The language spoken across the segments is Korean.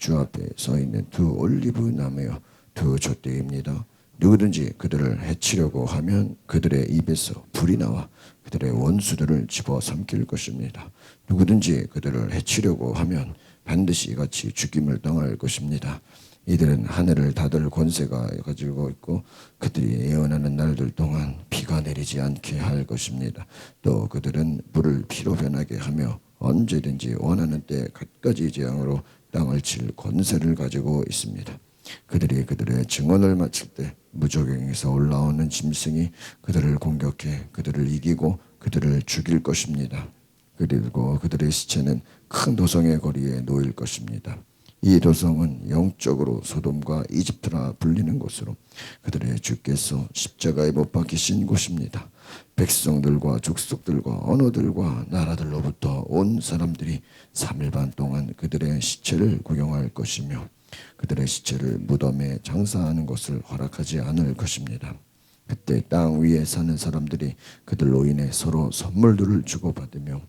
주 앞에 서 있는 두 올리브 나무요 두 촛대입니다. 누구든지 그들을 해치려고 하면 그들의 입에서 불이 나와 그들의 원수들을 집어삼킬 것입니다. 누구든지 그들을 해치려고 하면 반드시 이같이 죽임을 당할 것입니다. 이들은 하늘을 닫을 권세가 가지고 있고 그들이 예언하는 날들 동안 비가 내리지 않게 할 것입니다. 또 그들은 물을 피로 변하게 하며 언제든지 원하는 때 갖가지 재앙으로 땅을 칠 권세를 가지고 있습니다. 그들이 그들의 증언을 마칠 때 무저갱에서 올라오는 짐승이 그들을 공격해 그들을 이기고 그들을 죽일 것입니다. 그리고 그들의 시체는 큰 도성의 거리에 놓일 것입니다. 이 도성은 영적으로 소돔과 이집트라 불리는 곳으로 그들의 주께서 십자가에 못 박히신 곳입니다. 백성들과 족속들과 언어들과 나라들로부터 온 사람들이 3일 반 동안 그들의 시체를 구경할 것이며 그들의 시체를 무덤에 장사하는 것을 허락하지 않을 것입니다. 그때 땅 위에 사는 사람들이 그들로 인해 서로 선물들을 주고받으며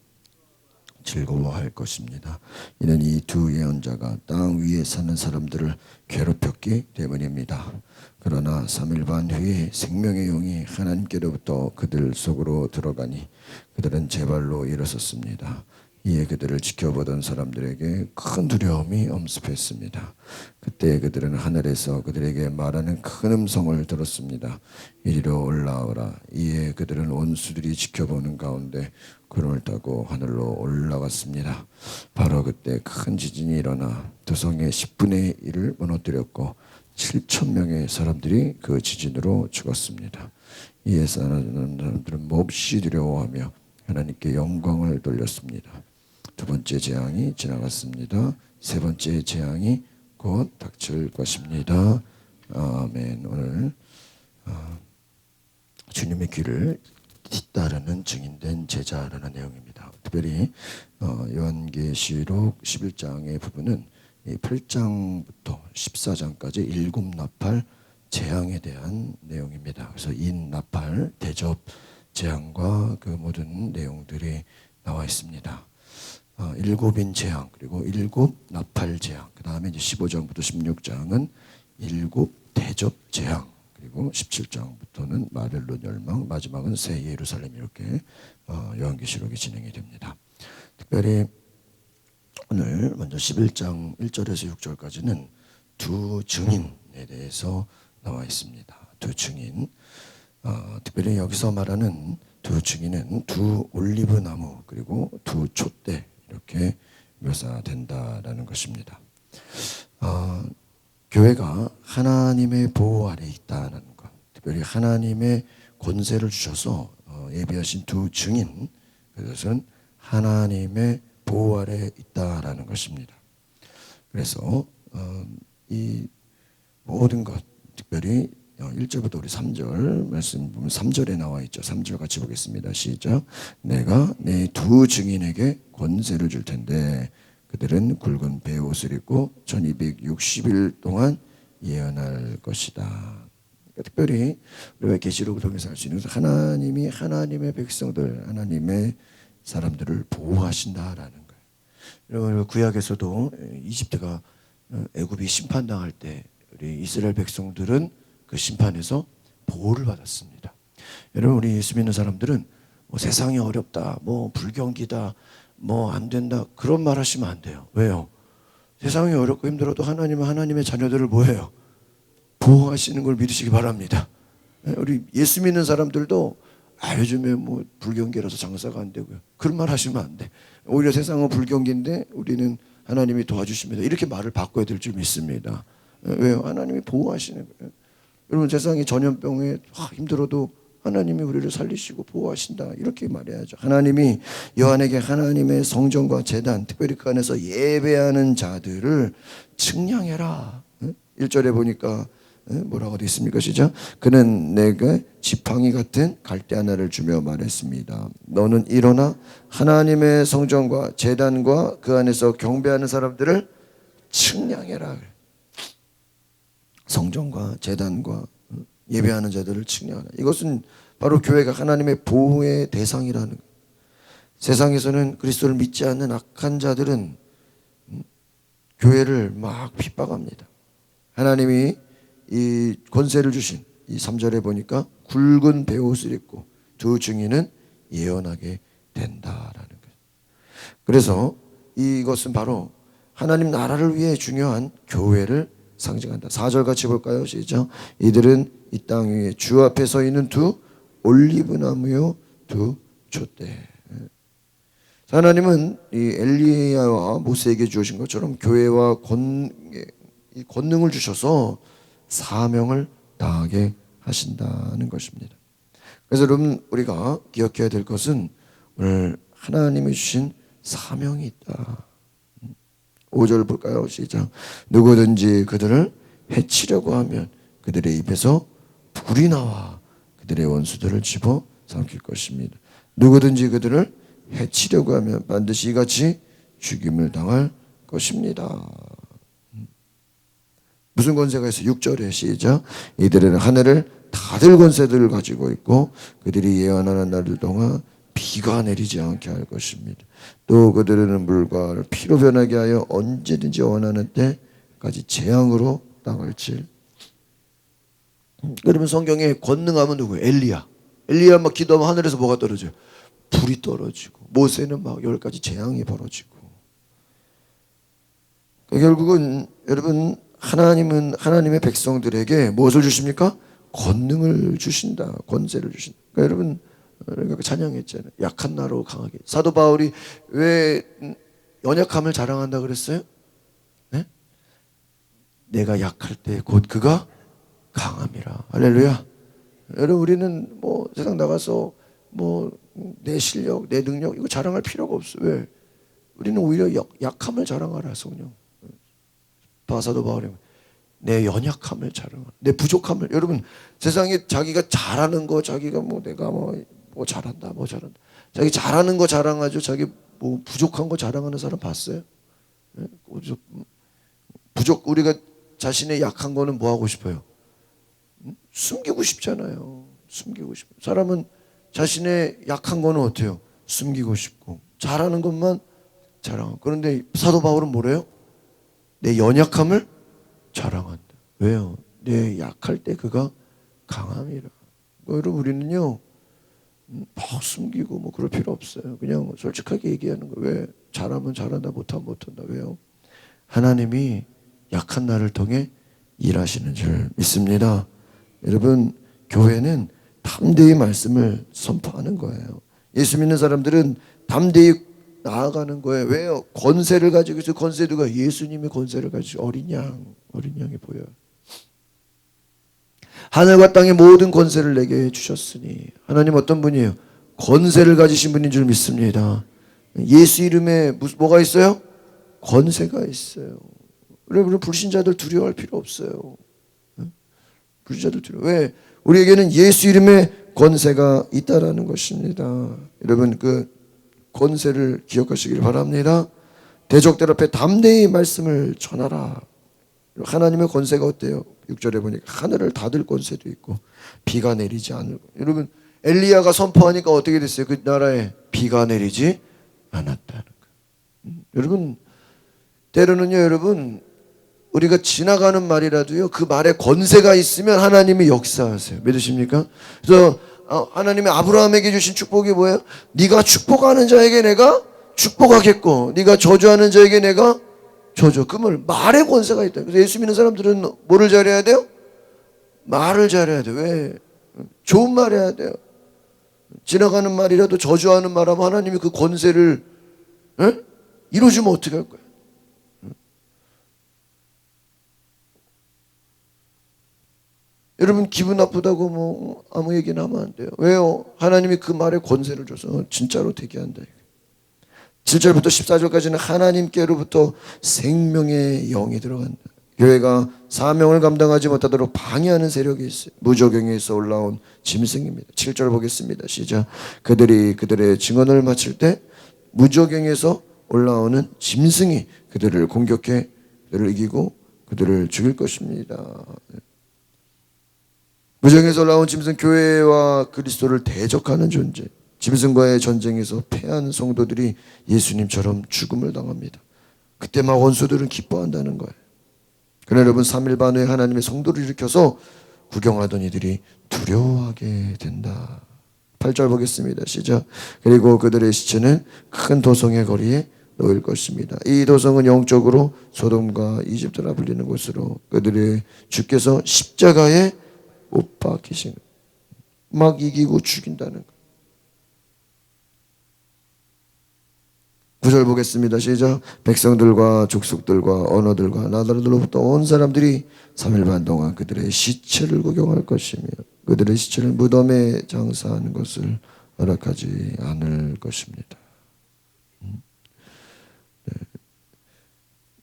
즐거워할 것입니다. 이는 이 두 예언자가 땅 위에 사는 사람들을 괴롭혔기 때문입니다. 그러나 3일 반 후에 생명의 영이 하나님께로부터 그들 속으로 들어가니 그들은 제 발로 일어섰습니다. 이에 그들을 지켜보던 사람들에게 큰 두려움이 엄습했습니다. 그때 그들은 하늘에서 그들에게 말하는 큰 음성을 들었습니다. 이리로 올라오라. 이에 그들은 원수들이 지켜보는 가운데 구름을 타고 하늘로 올라갔습니다. 바로 그때 큰 지진이 일어나 도성의 10분의 1을 무너뜨렸고 7,000명의 사람들이 그 지진으로 죽었습니다. 이에 사는 사람들은 몹시 두려워하며 하나님께 영광을 돌렸습니다. 두 번째 재앙이 지나갔습니다. 세 번째 재앙이 곧 닥칠 것입니다. 아멘. 오늘 주님의 귀를 뒤따르는 증인된 제자라는 내용입니다. 특별히 요한계시록 11장의 부분은 8장부터 14장까지 7나팔 재앙에 대한 내용입니다. 그래서 인나팔 대접 재앙과 그 모든 내용들이 나와 있습니다. 7인 재앙 그리고 7나팔 재앙, 그 다음에 이제 15장부터 16장은 7 대접 재앙, 그리고 17장부터는 바벨론 멸망, 마지막은 새 예루살렘, 이렇게 요한계시록이 진행이 됩니다. 특별히 오늘 먼저 11장 1절에서 6절까지는 두 증인에 대해서 나와 있습니다. 두 증인, 특별히 여기서 말하는 두 증인은 두 올리브 나무 그리고 두 촛대, 이렇게 묘사된다라는 것입니다. 교회가 하나님의 보호 아래 있다는 것, 특별히 하나님의 권세를 주셔서 예비하신 두 증인, 그것은 하나님의 보호 아래 있다라는 것입니다. 그래서 이 모든 것, 특별히 1절부터 우리 3절 말씀 보면 3절에 나와 있죠. 3절 같이 보겠습니다. 시작. 내가 내 두 증인에게 권세를 줄 텐데 그들은 굵은 베옷을 입고 1260일 동안 예언할 것이다. 그러니까 특별히 우리가 계시록을 통해서 알 수 있는 것은 하나님이 하나님의 백성들, 하나님의 사람들을 보호하신다라는 거예요. 여러분, 구약에서도 이집트가 애굽이 심판당할 때 우리 이스라엘 백성들은 그 심판에서 보호를 받았습니다. 여러분, 우리 예수 믿는 사람들은 뭐 세상이 어렵다, 뭐 불경기다, 뭐 안 된다, 그런 말 하시면 안 돼요. 왜요? 세상이 어렵고 힘들어도 하나님은 하나님의 자녀들을 뭐해요? 보호하시는 걸 믿으시기 바랍니다. 우리 예수 믿는 사람들도 요즘에 뭐 불경기라서 장사가 안 되고요, 그런 말 하시면 안 돼. 오히려 세상은 불경기인데 우리는 하나님이 도와주십니다, 이렇게 말을 바꿔야 될 줄 믿습니다. 왜요? 하나님이 보호하시는 거예요. 여러분, 세상이 전염병에 힘들어도 하나님이 우리를 살리시고 보호하신다, 이렇게 말해야죠. 하나님이 요한에게 하나님의 성전과 제단, 특별히 그 안에서 예배하는 자들을 측량해라. 1절에 보니까 뭐라고 되어 있습니까? 시작. 그는 내가 지팡이 같은 갈대 하나를 주며 말했습니다. 너는 일어나 하나님의 성전과 제단과 그 안에서 경배하는 사람들을 측량해라. 성전과 제단과 예배하는 자들을 측량하라. 이것은 바로 교회가 하나님의 보호의 대상이라는 거예요. 세상에서는 그리스도를 믿지 않는 악한 자들은 교회를 막 핍박합니다. 하나님이 이 권세를 주신 이 3절에 보니까 굵은 베옷을 입고 두 증인은 예언하게 된다라는 거예요. 그래서 이것은 바로 하나님 나라를 위해 중요한 교회를 상징한다. 4절 같이 볼까요? 시작. 이들은 이 땅 위에 주 앞에 서 있는 두 올리브 나무요 두 촛대. 하나님은 이 엘리야와 모세에게 주신 것처럼 교회와 권능을 주셔서 사명을 다하게 하신다는 것입니다. 그래서 여러분 우리가 기억해야 될 것은 오늘 하나님이 주신 사명이 있다. 5절 볼까요? 시작. 누구든지 그들을 해치려고 하면 그들의 입에서 불이 나와 그들의 원수들을 집어 삼킬 것입니다. 누구든지 그들을 해치려고 하면 반드시 이같이 죽임을 당할 것입니다. 무슨 권세가 있어요? 6절에 시작. 이들은 하늘을 닫을 권세들을 가지고 있고 그들이 예언하는 날들 동안 비가 내리지 않게 할 것입니다. 또 그들은 물과 피로 변하게 하여 언제든지 원하는 때까지 재앙으로 당할지. 그러면 성경에 권능하면 누구예요? 엘리야 막 기도하면 하늘에서 뭐가 떨어져요? 불이 떨어지고 모세는 막 10가지 재앙이 벌어지고. 결국은 여러분 하나님은 하나님의 백성들에게 무엇을 주십니까? 권능을 주신다. 권세를 주신다. 그러니까 여러분 우리가 찬양했잖아요. 약한 나로 강하게. 사도 바울이 왜 연약함을 자랑한다 그랬어요? 네? 내가 약할 때 곧 그가 강함이라. 할렐루야. 여러분 우리는 뭐 세상 나가서 뭐 내 실력, 내 능력 이거 자랑할 필요가 없어. 왜? 우리는 오히려 약함을 자랑하라. 성령. 사도 바울이 내 연약함을 자랑하라. 내 부족함을. 여러분 세상에 자기가 잘하는 거 자기가 뭐 내가 뭐 잘한다 뭐 잘한다. 자기 잘하는 거 자랑하죠. 자기 뭐 부족한 거 자랑하는 사람 봤어요? 우리가 자신의 약한 거는 뭐 하고 싶어요? 숨기고 싶잖아요. 숨기고 싶어. 사람은 자신의 약한 거는 어때요? 숨기고 싶고 잘하는 것만 자랑하고. 그런데 사도 바울은 뭐래요? 내 연약함을 자랑한다. 왜요? 내 약할 때 그가 강함이라. 여러분 우리는요 막 숨기고 뭐 그럴 필요 없어요. 그냥 솔직하게 얘기하는 거. 왜? 잘하면 잘한다, 못하면 못한다. 왜요? 하나님이 약한 나를 통해 일하시는 줄 믿습니다. 여러분 교회는 담대히 말씀을 선포하는 거예요. 예수 믿는 사람들은 담대히 나아가는 거예요. 왜요? 권세를 가지고 있어요. 권세 누가? 예수님의 권세를 가지고 어린 양이 보여요. 하늘과 땅의 모든 권세를 내게 주셨으니. 하나님 어떤 분이에요? 권세를 가지신 분인 줄 믿습니다. 예수 이름에 뭐가 있어요? 권세가 있어요. 여러분 불신자들 두려워할 필요 없어요. 불신자들 두려워. 왜? 우리에게는 예수 이름의 권세가 있다라는 것입니다. 여러분 그 권세를 기억하시길 바랍니다. 대적들 앞에 담대히 말씀을 전하라. 하나님의 권세가 어때요? 6절에 보니까 하늘을 닫을 권세도 있고 비가 내리지 않을. 여러분 엘리야가 선포하니까 어떻게 됐어요? 그 나라에 비가 내리지 않았다는 거예요. 여러분 때로는요 여러분 우리가 지나가는 말이라도요 그 말에 권세가 있으면 하나님이 역사하세요. 믿으십니까? 그래서 하나님이 아브라함에게 주신 축복이 뭐예요? 네가 축복하는 자에게 내가 축복하겠고 네가 저주하는 자에게 내가 저주. 그 말에 권세가 있다. 그래서 예수 믿는 사람들은 뭐를 잘해야 돼요? 말을 잘해야 돼요. 왜? 좋은 말 해야 돼요. 지나가는 말이라도 저주하는 말하면 하나님이 그 권세를 이루어주면 어떻게 할 거예요? 여러분 기분 나쁘다고 뭐 아무 얘기나 하면 안 돼요. 왜요? 하나님이 그 말에 권세를 줘서 진짜로 되게 한다. 7절부터 14절까지는 하나님께로부터 생명의 영이 들어간다. 교회가 사명을 감당하지 못하도록 방해하는 세력이 있어요. 무적행에서 올라온 짐승입니다. 7절 보겠습니다. 시작. 그들이 그들의 증언을 마칠 때 무적행에서 올라오는 짐승이 그들을 공격해 그들을 이기고 그들을 죽일 것입니다. 무적행에서 올라온 짐승, 교회와 그리스도를 대적하는 존재. 짐승과의 전쟁에서 패한 성도들이 예수님처럼 죽음을 당합니다. 그때 막 원수들은 기뻐한다는 거예요. 그러나 여러분, 3일 반 후에 하나님의 성도를 일으켜서 구경하던 이들이 두려워하게 된다. 8절 보겠습니다. 시작. 그리고 그들의 시체는 큰 도성의 거리에 놓일 것입니다. 이 도성은 영적으로 소돔과 이집트라 불리는 곳으로 그들의 주께서 십자가에 못 박히신, 막 이기고 죽인다는 것. 9절 보겠습니다. 시작. 백성들과 족속들과 언어들과 나라들로부터 온 사람들이 3일 반 동안 그들의 시체를 구경할 것이며 그들의 시체를 무덤에 장사하는 것을 허락하지 않을 것입니다.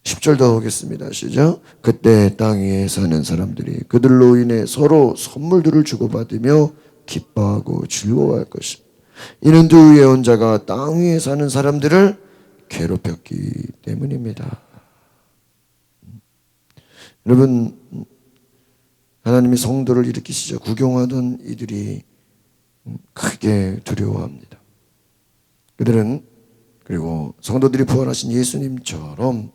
10절 더 보겠습니다. 시작. 그때 땅 위에 사는 사람들이 그들로 인해 서로 선물들을 주고받으며 기뻐하고 즐거워할 것입니다. 이는 두 예언자가 땅 위에 사는 사람들을 괴롭혔기 때문입니다. 여러분, 하나님이 성도를 일으키시자 구경하던 이들이 크게 두려워합니다. 그들은 그리고 성도들이 부활하신 예수님처럼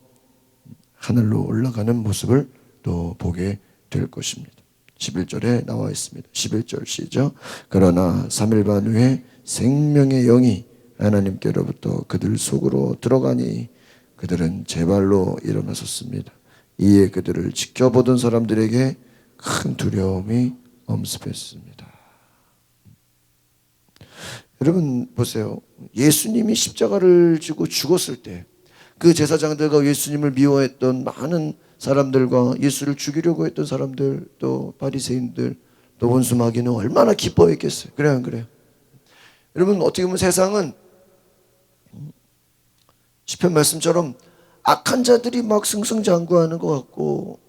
하늘로 올라가는 모습을 또 보게 될 것입니다. 11절에 나와 있습니다. 11절 시작. 그러나 3일 반 후에 생명의 영이 하나님께로부터 그들 속으로 들어가니 그들은 제 발로 일어나섰습니다. 이에 그들을 지켜보던 사람들에게 큰 두려움이 엄습했습니다. 여러분 보세요. 예수님이 십자가를 지고 죽었을 때 그 제사장들과 예수님을 미워했던 많은 사람들과 예수를 죽이려고 했던 사람들, 또 바리새인들, 또 원수 마귀는 얼마나 기뻐했겠어요. 그래요, 안 그래요? 여러분, 어떻게 보면 세상은 시편 말씀처럼 악한 자들이 막 승승장구하는 것 같고,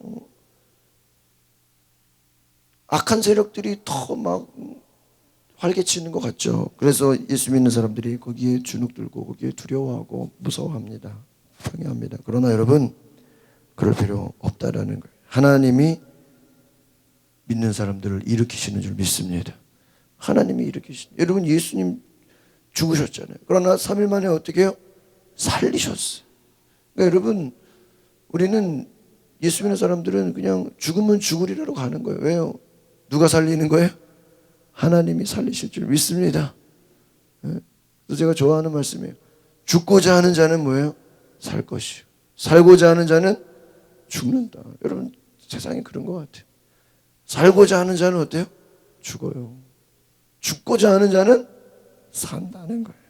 악한 세력들이 더 막 활개치는 것 같죠. 그래서 예수 믿는 사람들이 거기에 주눅들고 거기에 두려워하고 무서워합니다. 방해합니다. 그러나 여러분, 그럴 필요 없다라는 거예요. 하나님이 믿는 사람들을 일으키시는 줄 믿습니다. 하나님이 일으키시는. 여러분, 예수님 죽으셨잖아요. 그러나 3일 만에 어떻게 해요? 살리셨어요. 그러니까 여러분, 우리는 예수 믿는 사람들은 그냥 죽으면 죽으리라로 가는 거예요. 왜요? 누가 살리는 거예요? 하나님이 살리실 줄 믿습니다. 그래서 제가 좋아하는 말씀이에요. 죽고자 하는 자는 뭐예요? 살 것이요. 살고자 하는 자는 죽는다. 여러분, 세상이 그런 것 같아요. 살고자 하는 자는 어때요? 죽어요. 죽고자 하는 자는 산다는 거예요.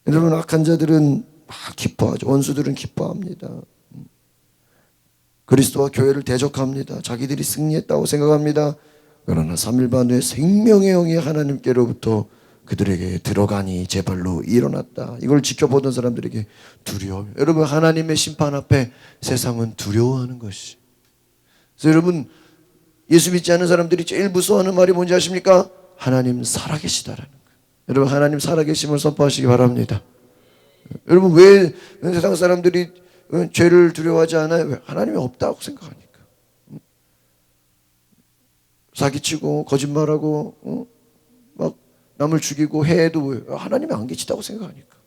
여러분, 악한 자들은 막 기뻐하죠. 원수들은 기뻐합니다. 그리스도와 교회를 대적합니다. 자기들이 승리했다고 생각합니다. 그러나 3일 반 후에 생명의 영이 하나님께로부터 그들에게 들어가니 제 발로 일어났다. 이걸 지켜보던 사람들에게 두려워. 여러분, 하나님의 심판 앞에 세상은 두려워하는 것이. 그래서 여러분, 예수 믿지 않는 사람들이 제일 무서워하는 말이 뭔지 아십니까? 하나님 살아계시다라는 거예요. 여러분, 하나님 살아계심을 선포하시기 바랍니다. 여러분, 왜 세상 사람들이 죄를 두려워하지 않아요? 왜? 하나님이 없다고 생각하니까. 사기치고 거짓말하고 막 남을 죽이고 해도 하나님이 안 계시다고 생각하니까.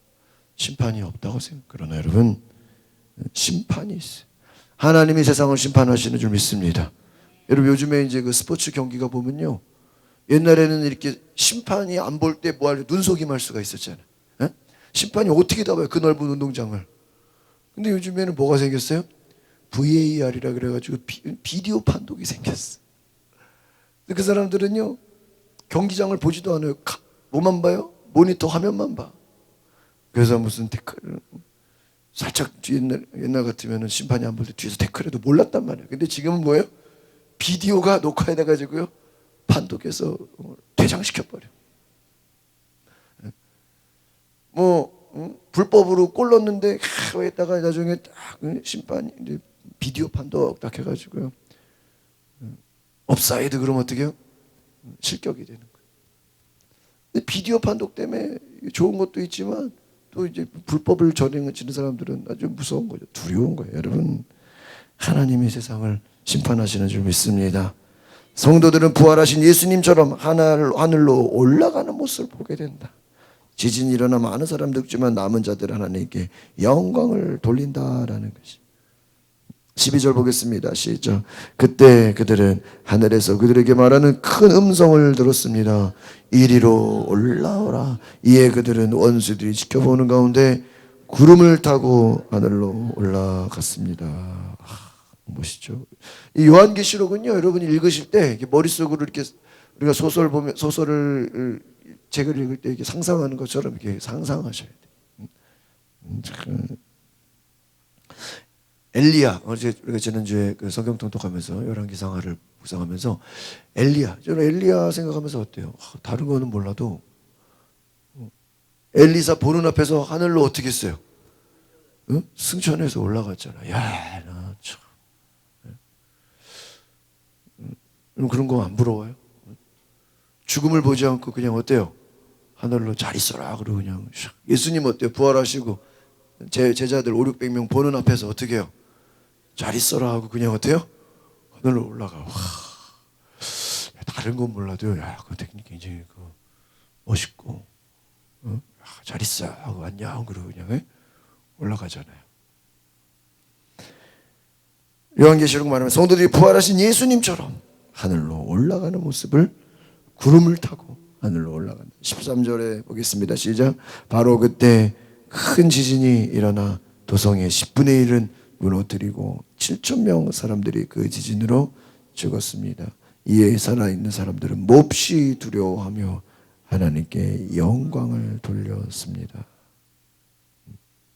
심판이 없다고 생각. 그러나 여러분, 심판이 있어요. 하나님이 세상을 심판하시는 줄 믿습니다. 여러분, 요즘에 이제 그 스포츠 경기가 보면요, 옛날에는 이렇게 심판이 안 볼 때 뭐 하려 눈속임할 수가 있었잖아요. 에? 심판이 어떻게 다 봐요, 그 넓은 운동장을. 근데 요즘에는 뭐가 생겼어요? VAR이라 그래가지고 비디오 판독이 생겼어. 그 사람들은요, 경기장을 보지도 않아요. 뭐만 봐요? 모니터 화면만 봐. 그래서 무슨 태클, 살짝 옛날 같으면 심판이 안 볼 때 뒤에서 태클해도 몰랐단 말이에요. 근데 지금은 뭐예요? 비디오가 녹화해놔가지고요, 판독해서 퇴장시켜버려. 불법으로 골 넣었는데 했다가 나중에 딱 심판이 비디오 판독 딱 해가지고요, 업사이드 그러면 어떻게 해요? 실격이 되는 거예요. 근데 비디오 판독 때문에 좋은 것도 있지만 또 이제 불법을 저지르는 사람들은 아주 무서운 거죠. 두려운 거예요. 여러분, 하나님이 세상을 심판하시는 줄 믿습니다. 성도들은 부활하신 예수님처럼 하늘로 올라가는 모습을 보게 된다. 지진이 일어나 많은 사람도 죽지만 남은 자들 하나님께 영광을 돌린다라는 것이. 12절 보겠습니다. 시작. 그때 그들은 하늘에서 그들에게 말하는 큰 음성을 들었습니다. 이리로 올라오라. 이에 그들은 원수들이 지켜보는 가운데 구름을 타고 하늘로 올라갔습니다. 멋있죠. 이 요한계시록은요, 여러분이 읽으실 때 머릿속으로 이렇게 우리가 소설 보면 소설을 책을 읽을 때 이렇게 상상하는 것처럼 이렇게 상상하셔야 돼요. 엘리야, 어제 우리가 지난주에 그 성경 통독하면서 열왕기상하를 묵상하면서 저는 엘리야 생각하면서 어때요? 다른 거는 몰라도 엘리사 보는 앞에서 하늘로 어떻게 했어요? 응? 승천해서 올라갔잖아. 야, 나 참. 그런 거 안 부러워요? 죽음을 보지 않고 그냥 어때요? 하늘로 잘 있어라 그러고 그냥. 예수님 어때요? 부활하시고 제자들 500~600명 보는 앞에서 어떻게 해요? 잘 있어라 하고 그냥 어때요? 하늘로 올라가. 와, 다른 건 몰라도 야, 그 테크닉 굉장히 멋있고, 잘 있어 하고 안녕 그러고 그냥 올라가잖아요. 요한계시록 말하면 성도들이 부활하신 예수님처럼 하늘로 올라가는 모습을 구름을 타고 하늘로 올라간다. 13절에 보겠습니다. 시작. 바로 그때 큰 지진이 일어나 도성의 10분의 1은 무너뜨리고 7,000명 사람들이 그 지진으로 죽었습니다. 이에 살아있는 사람들은 몹시 두려워하며 하나님께 영광을 돌렸습니다.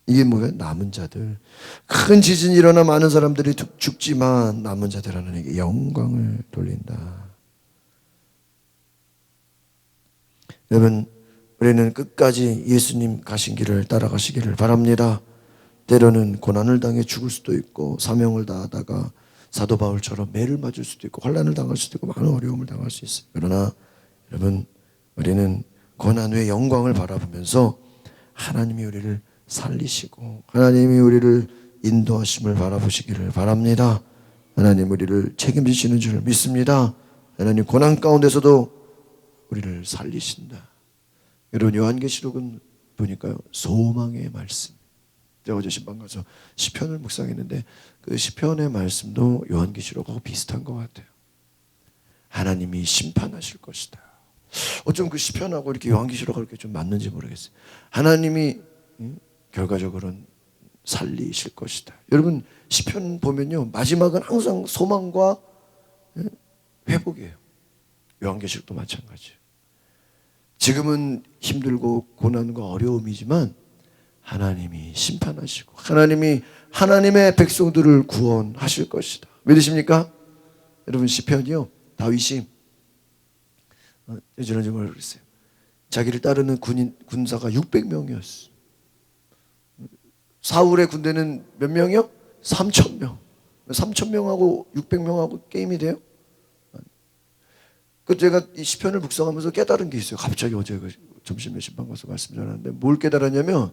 이게 뭐예요? 남은 자들. 큰 지진이 일어나 많은 사람들이 죽지만 남은 자들 하나님께 영광을 돌린다. 여러분, 우리는 끝까지 예수님 가신 길을 따라가시기를 바랍니다. 때로는 고난을 당해 죽을 수도 있고 사명을 다하다가 사도 바울처럼 매를 맞을 수도 있고 환난을 당할 수도 있고 많은 어려움을 당할 수 있어요. 그러나 여러분, 우리는 고난 후의 영광을 바라보면서 하나님이 우리를 살리시고 하나님이 우리를 인도하심을 바라보시기를 바랍니다. 하나님 우리를 책임지시는 줄 믿습니다. 하나님 고난 가운데서도 우리를 살리신다. 여러분, 요한계시록은 보니까요, 소망의 말씀. 제가 어제 신방 가서 시편을 묵상했는데 그 시편의 말씀도 요한계시록하고 비슷한 것 같아요. 하나님이 심판하실 것이다. 어쩜 그 시편하고 이렇게 요한계시록하고 이렇게 좀 맞는지 모르겠어요. 하나님이 결과적으로는 살리실 것이다. 여러분, 시편 보면요, 마지막은 항상 소망과 회복이에요. 요한계시록도 마찬가지예요. 지금은 힘들고 고난과 어려움이지만 하나님이 심판하시고 하나님이 하나님의 백성들을 구원하실 것이다. 믿으십니까? 여러분, 시편이요, 다윗이 지난주에 뭐라고 그랬어요? 자기를 따르는 군사가 600명이었어. 사울의 군대는 몇 명이요? 3,000명. 3,000명하고 600명하고 게임이 돼요? 그 제가 이 시편을 묵상하면서 깨달은 게 있어요. 갑자기 어제 점심에 신방 가서 말씀 전하는데 뭘 깨달았냐면,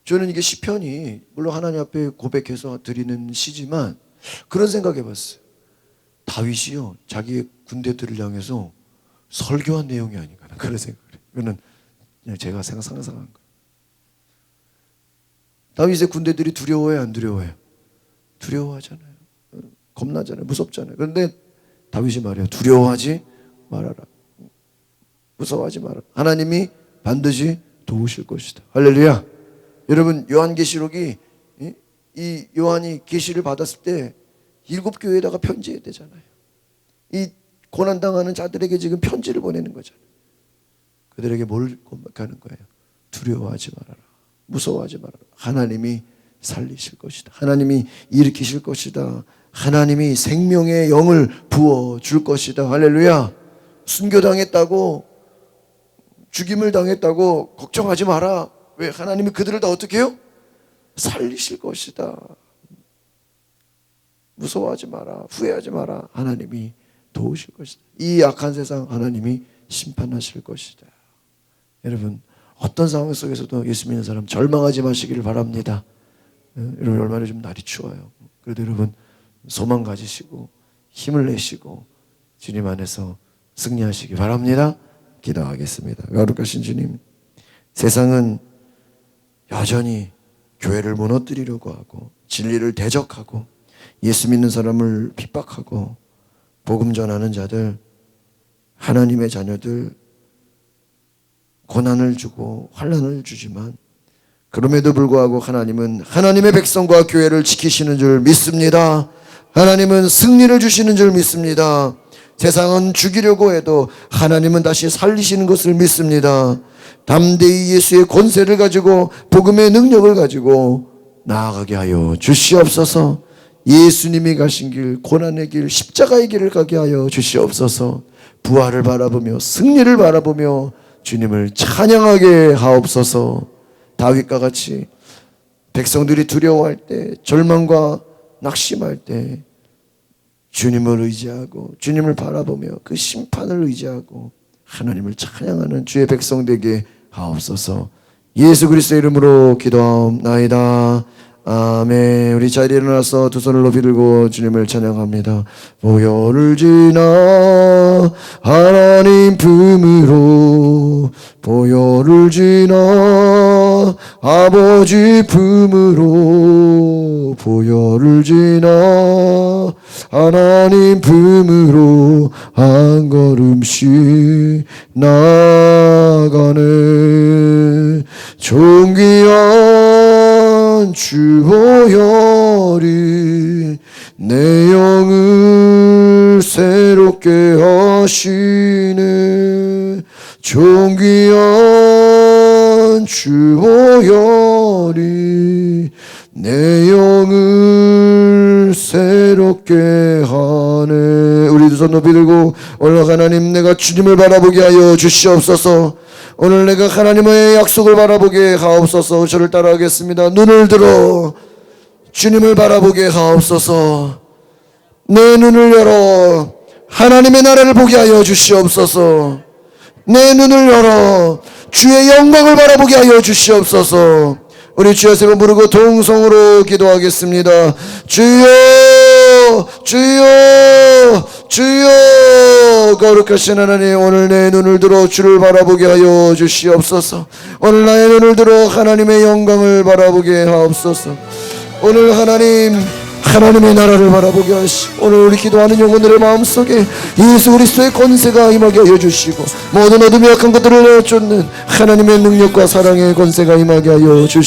저는 이게 시편이 물론 하나님 앞에 고백해서 드리는 시지만 그런 생각 해봤어요. 다윗이요, 자기의 군대들을 향해서 설교한 내용이 아닌가, 그런 생각을 해요. 이거는 그냥 제가 상상한 거예요. 다윗의 군대들이 두려워해요, 안 두려워해요? 두려워하잖아요. 겁나잖아요. 무섭잖아요. 그런데 다윗이 말해요. 두려워하지 말아라. 무서워하지 말아라. 하나님이 반드시 도우실 것이다. 할렐루야. 여러분, 요한계시록이 이 요한이 계시를 받았을 때 7교회에다가 편지해야 되잖아요. 이 고난당하는 자들에게 지금 편지를 보내는 거잖아요. 그들에게 뭘 고백하는 거예요? 두려워하지 말아라. 무서워하지 말아라. 하나님이 살리실 것이다. 하나님이 일으키실 것이다. 하나님이 생명의 영을 부어줄 것이다. 할렐루야. 순교당했다고, 죽임을 당했다고 걱정하지 마라. 왜? 하나님이 그들을 다 어떻게 해요? 살리실 것이다. 무서워하지 마라. 후회하지 마라. 하나님이 도우실 것이다. 이 악한 세상 하나님이 심판하실 것이다. 여러분, 어떤 상황 속에서도 예수 믿는 사람 절망하지 마시기를 바랍니다. 여러분, 얼마나 좀 날이 추워요. 그래도 여러분, 소망 가지시고 힘을 내시고 주님 안에서 승리하시기 바랍니다. 기도하겠습니다. 거룩하신 주님, 세상은 여전히 교회를 무너뜨리려고 하고 진리를 대적하고 예수 믿는 사람을 핍박하고 복음 전하는 자들, 하나님의 자녀들 고난을 주고 환난을 주지만 그럼에도 불구하고 하나님은 하나님의 백성과 교회를 지키시는 줄 믿습니다. 하나님은 승리를 주시는 줄 믿습니다. 세상은 죽이려고 해도 하나님은 다시 살리시는 것을 믿습니다. 담대히 예수의 권세를 가지고 복음의 능력을 가지고 나아가게 하여 주시옵소서. 예수님이 가신 길, 고난의 길, 십자가의 길을 가게 하여 주시옵소서. 부활을 바라보며 승리를 바라보며 주님을 찬양하게 하옵소서. 다윗과 같이 백성들이 두려워할 때, 절망과 낙심할 때 주님을 의지하고 주님을 바라보며 그 심판을 의지하고 하나님을 찬양하는 주의 백성 되게 하옵소서. 예수 그리스도의 이름으로 기도하옵나이다. 아멘. 우리 자리에 일어나서 두 손을 높이 들고 주님을 찬양합니다. 보혈을 지나 하나님 품으로, 보혈을 지나 아버지 품으로, 보혈을 지나 하나님 품으로 한 걸음씩 나가네. 존귀한 주 보혈이 내 영을 새롭게 하시네. 존귀한 주 보혈이 내 영을 새롭게 하네. 우리 두 손 높이 들고 오늘 하나님, 내가 주님을 바라보게 하여 주시옵소서. 오늘 내가 하나님의 약속을 바라보게 하옵소서. 저를 따라하겠습니다. 눈을 들어 주님을 바라보게 하옵소서. 내 눈을 열어 하나님의 나라를 보게 하여 주시옵소서. 내 눈을 열어 주의 영광을 바라보게 하여 주시옵소서. 우리 주여 세 번 부르고 동성으로 기도하겠습니다. 주여, 주여, 주여. 거룩하신 하나님, 오늘 내 눈을 들어 주를 바라보게 하여 주시옵소서. 오늘 나의 눈을 들어 하나님의 영광을 바라보게 하옵소서. 오늘 하나님, 하나님의 나라를 바라보게 하시고, 오늘 우리 기도하는 영혼들의 마음속에 예수 그리스도의 권세가 임하게 하여 주시고, 모든 어둠이 약한 것들을 내쫓는 하나님의 능력과 사랑의 권세가 임하게 하여 주시고,